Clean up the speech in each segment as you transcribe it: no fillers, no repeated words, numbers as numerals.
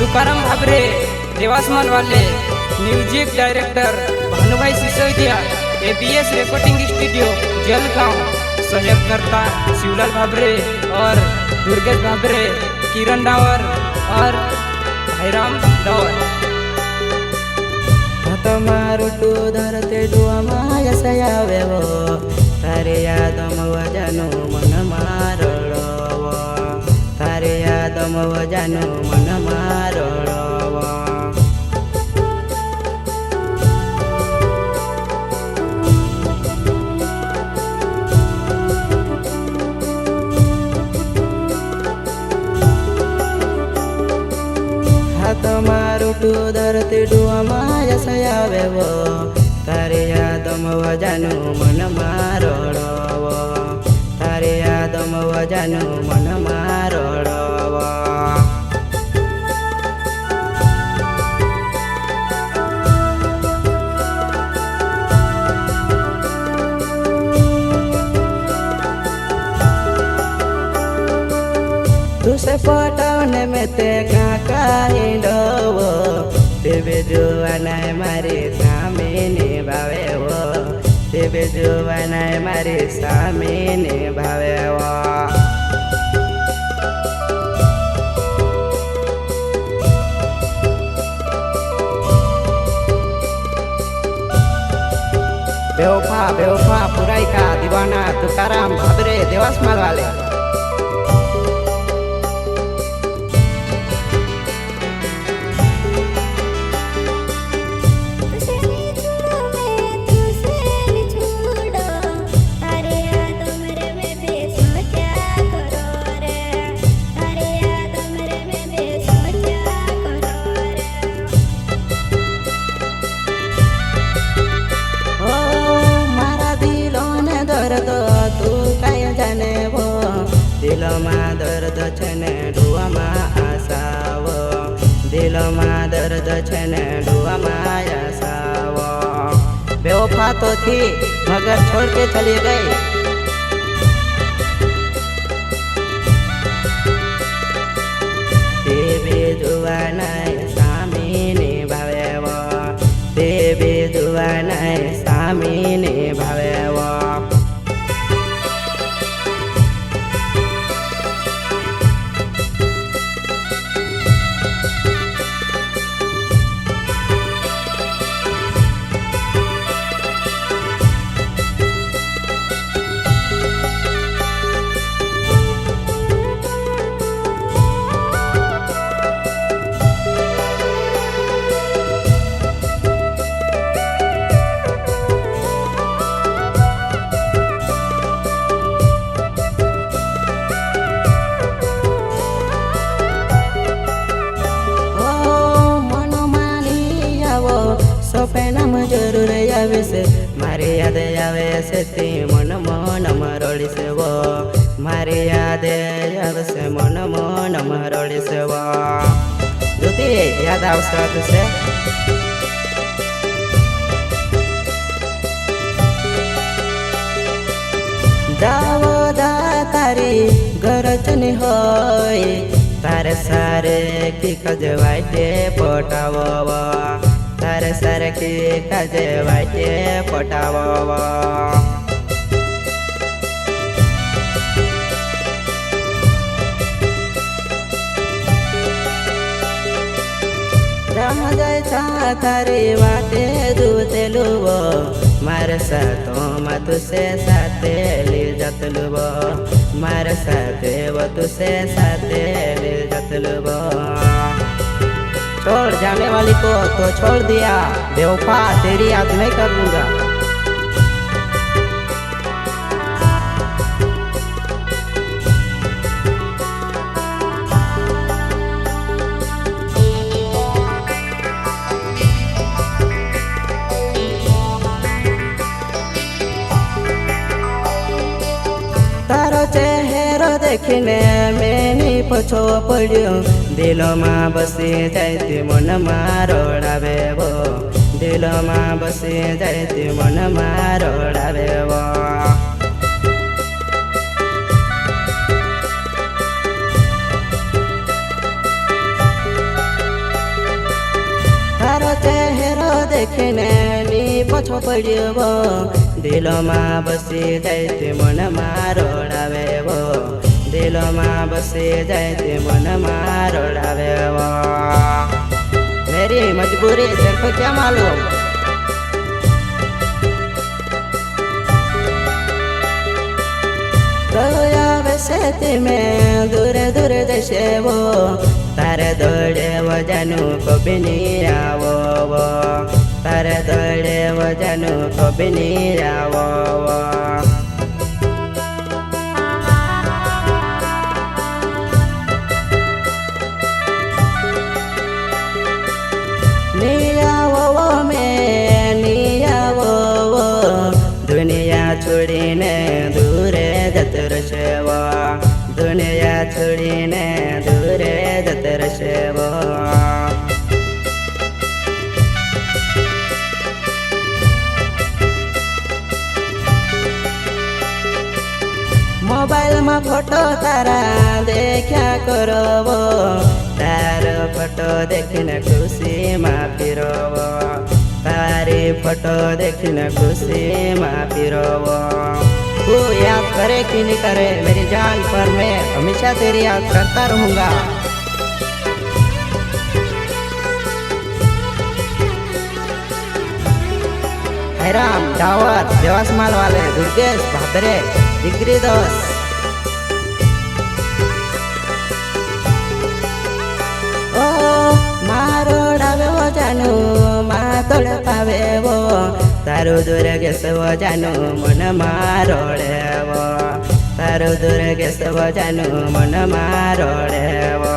तुकाराम भाबरे देवासमान वाले music director Bhanubhai Sisodia ABS recording studio Jalgaon सहयोगकर्ता शिवलाल भाबरे और दुर्गेश भाबरे किरण डावर और भाईराम डावर તમારું ધરતે ડુઆમાં સયાવેવો તારે યાદમ વજાનું મન મારળવો તારે યાદમ વજાનું મન મારળવો તમારું ધરતે ડુઆમાં સયાવેવો તારે યાદમ વજાનું મન મારળવો તારે યાદમ વજાનું મન મારળવો तुसे पटाउने में ते काका हिंडवो तेबे जुवानाय मारी सामे निभावेवो तेबे जुवानाय मारी सामे निभावेवो बेवफा पुराई का दीवाना तुकाराम भाबरे देवासमान वाले दिलમાં દર્દ છે ને ડુઆમાં આસાવો દિલમાં દર્દ છે ને ડુઆમાં આસાવો બેવફા તો थी मगर छोड़ के चली गई तेबे जुवानाय सामी निभावेવો तेबे जुवानाय सामी निभावेવો સપનામાં જરૂર આવે છે મારી યાદ આવે છે તે મન મરળી છે વો મારી યાદ આવે છે મન મરળી છે વો જોતી યાદ આવશે છે જાવો દા તારી ગરજની હોય તારે સારે કી કજવાય તે પટાવો તારે સારે કી કજવાય તે પટાવો રાહ જાય છા તારી વાટે દૂતેલુવો મારે સાથોમાં તુસે સાથે લી જતલુવો મારે સાથે वो तुसे साथे ले जतलबो छोड़ जाने वाली को तो छोड़ दिया बेवफा तेरी याद नहीं करूँगा तारो चेहरो देखने मैंने पछो पड़ो दिल में बसी जाती मन मारोड़ावे वो दिल में बसी जाती मन मारोड़ावे वो પાછો પડ્યો દિલોમાં બસી જાય તે મનમાં રોડાવે દિલોમાં બસી જાય તે મનમાં રોડાવે मेरी मजबूरी तेरे को क्या मालूम रोया से में दूर दूर जैसे वो तारे दौड़े वो जानू को भी नहीं आवो तारे दौड़े वो जानू को भी नहीं आवो दुनिया छोड़ीने दूरे जतर सेवा दुनिया छोड़ीने दूरे जतर सेवा मोबाइल में फोटो तारा देखा करो तारो फोटो देखने खुशी में फिरो तारी फोटो देखने खुशी में फिरो तू याद करे कि नहीं करे मेरी जान पर मैं हमेशा तेरी याद करता रहूंगा हैराम दावत देवासमाल वाले दुर्गेश भादरे डिग्री दोस्त जानू माँ तोड़ पावे वो तारू दूर गेसव जानू मन मारोड़े वो तारू दूर गेसव जानू मन मारोड़े वो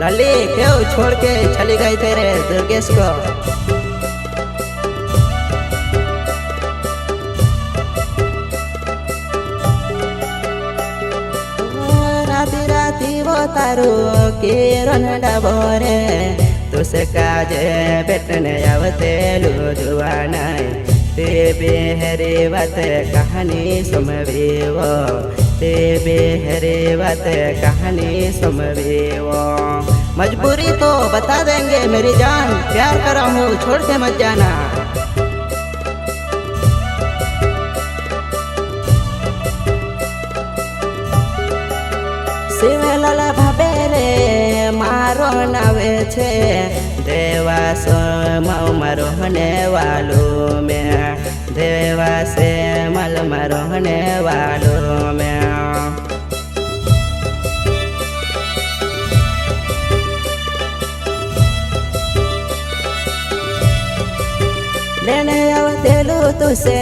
लली क्यों छोड़ के चली गई तेरे दुर्गेश को राती राती वो तारू किरण डबोरे तुसे काजे बेटने आवतेलू जुवाना ते बेहरे बात कहानी सुमवीवो ते बेहरे बात कहानी सुमवीवो मजबूरी तो बता देंगे मेरी जान प्यार करा हूँ छोड़ के मत जाना शिवलाल भावे रे मारो नावे छे देवा सो मारो हने वालो में देवा से मल मारो हने वालो में लेने आवतेलू तुसे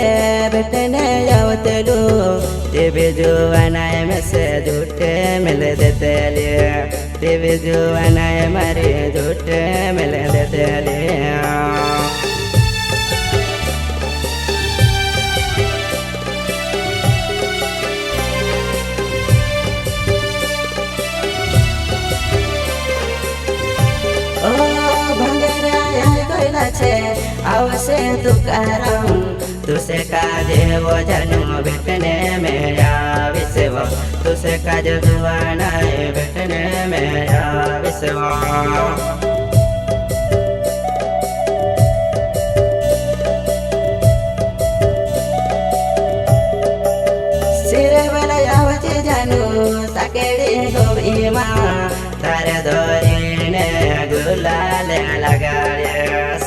बेटने आवतेलू टीवी जुआनाए में से झूठे मिल देते लिए टीवी जुआनाए मारी झूठे मिल देते लिए आवसे तुकाराम तुसे काजे वो जानू बेटने में आविसे वो तुसे काजे दुआना बेटने में आविसे वो सिरे वाला आवचे जानू साकेड़ी गोबीमा तारे दोरी ने गुलाल लगाड़ियस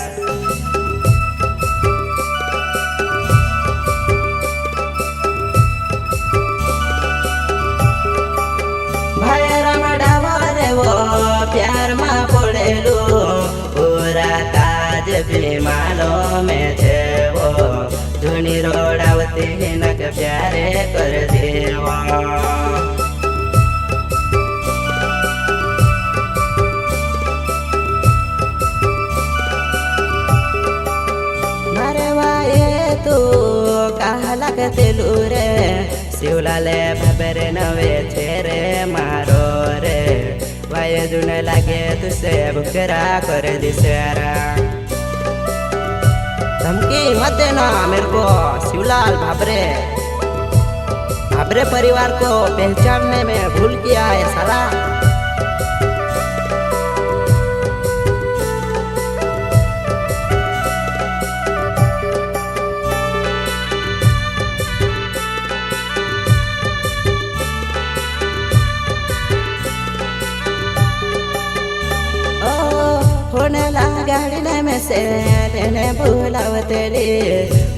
प्यार मा पड़ेलू पूरा काज विमानों में थे वो धुनी रोडावती नक प्यारे कर देवा मारे वाये तू कहला के तेलू रे शिवलाले भबरे नवे थे रे मारो रे वाये दुने लागे तुसे बुकरा कर दिसेरा धमकी मत देना मेरे को शिवलाल भाबरे भाबरे परिवार को पहचानने में भूल किया है साला से તેને બોલાવતેલી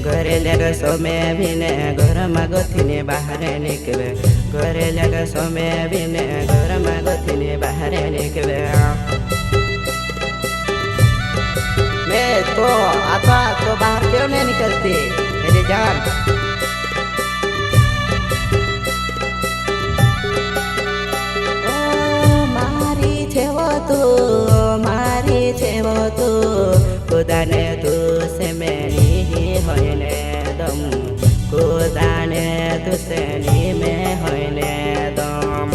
ઘરે લેગ સોમે ભીને ઘરમાં ગોથીને બહાર નીકળે ઘરે લેગ સોમે ભીને ઘરમાં ગોથીને બહાર નીકળે मैं तो आता तो बाहर क्यों नहीं निकलती मेरी जान मारी छे वो तू खुदाने तू से मेरी होने दम खुदाने तू से नी में होने दम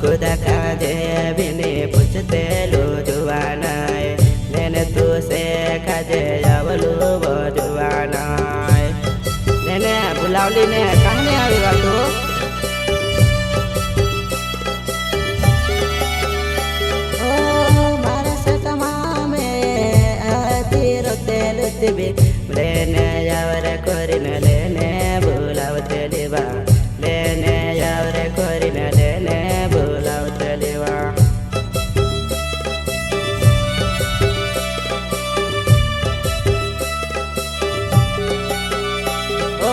खुदा काजे बिने पूछतेलू जुवानाय लेने तू से काजे आवलू जुवानाय लेने बुलावली ने कहने आवी वातू ओ मारा से तमामे आती रोतेलू तिबी लेने यावरे कोरिने लेने बुलावतेली बा लेने यावरे कोरिने लेने बुलावतेली बा ओ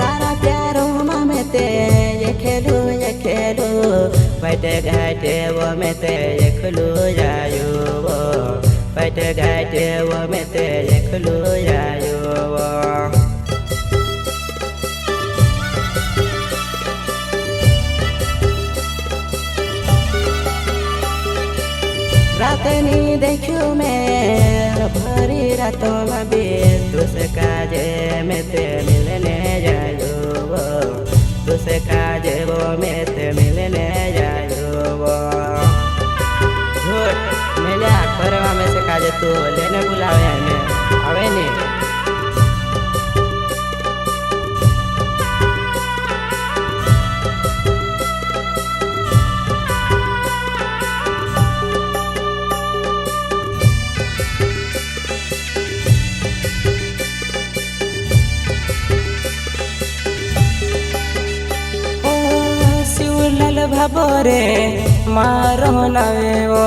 तारा प्यारो में ते ये खेलू बैठे घाटे वो में ते ये खलू जायो वो बैठे घाटे वो में ते ये खलू जायो वो रात नहीं देखूं मैं भरी रातों में भी तुझसे काजे में ते मिलने जायो वो तुझसे काजे वो में ते मिलने जायो वो झूठ मिले आखरवा में से काजे तू लेने बुलावे हमें आवे नहीं भाबरे मारो नावे वो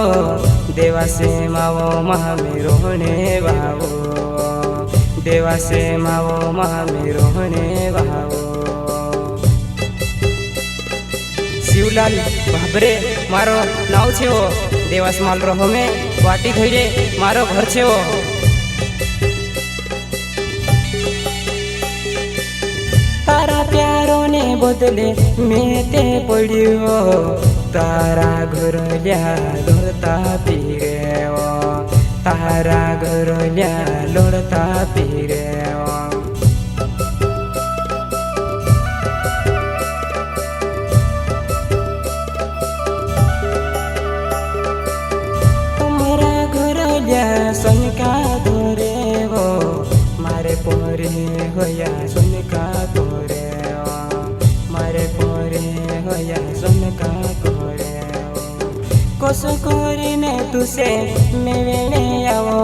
देवा से मावो महामेरोने भावो देवा से मावो महामेरोने भावो शिवलाल भाबरे मारो नाव छे वो देवास माल रहो में वाटी थईरे मारो घर छे वो तारा प्यारो ने बदले में ते पड़ियो तारा घर लिया लोड़ता पीरे तारा घर लिया लोड़ता पीरे तुम्हारा घर लिया सन का धोरे वो मारे पोरे होया सुन का तोरे मारे पोरे होया सुन का कोरे कोस कोरिने तुसे मेवेणे आवो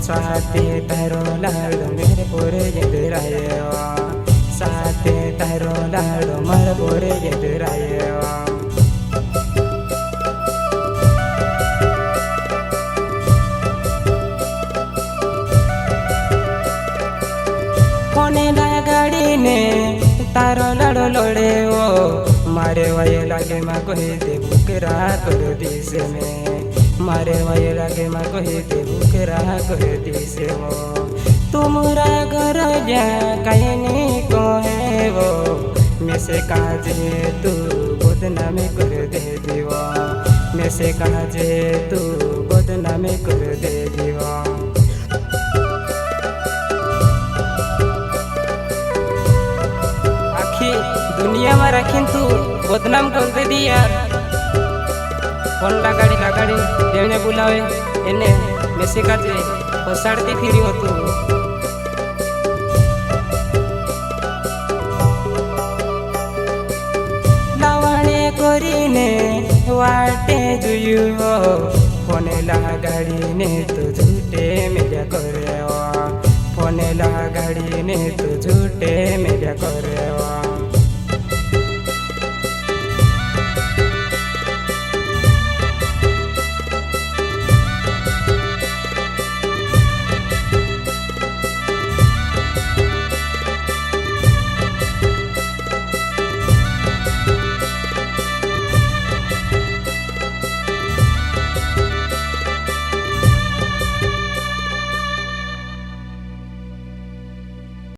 साथे तारो लाडो मेरे पोरे जदरायो साथे तारो लाडो मारे पोरे जदरायो गाड़ी ने तारो लाड़ो लोड़े वो मारे वाये लागे माँ को ही दे बुकरा कर दिस में मारे वाये लागे माँ को ही दे बुकरा कर दिस वो तुमरा घर जा कहने को है वो मैं से काजे तू बदनामी कर दे दीवा मैं से काजे तू बदनामी कर दे दीवा दुनिया में रखीन तू बदनाम कर दे दी यार फोन लगाड़ी देवने बुलावे एने मेसे काजे पोसाड़ती फिरी हो तू लावाणे करीने वाटे जुयु हो फोन लगाड़ी ने तो झूठे मिल्या करे મને લાગાડીને તું છૂટે મેળ્યા કરે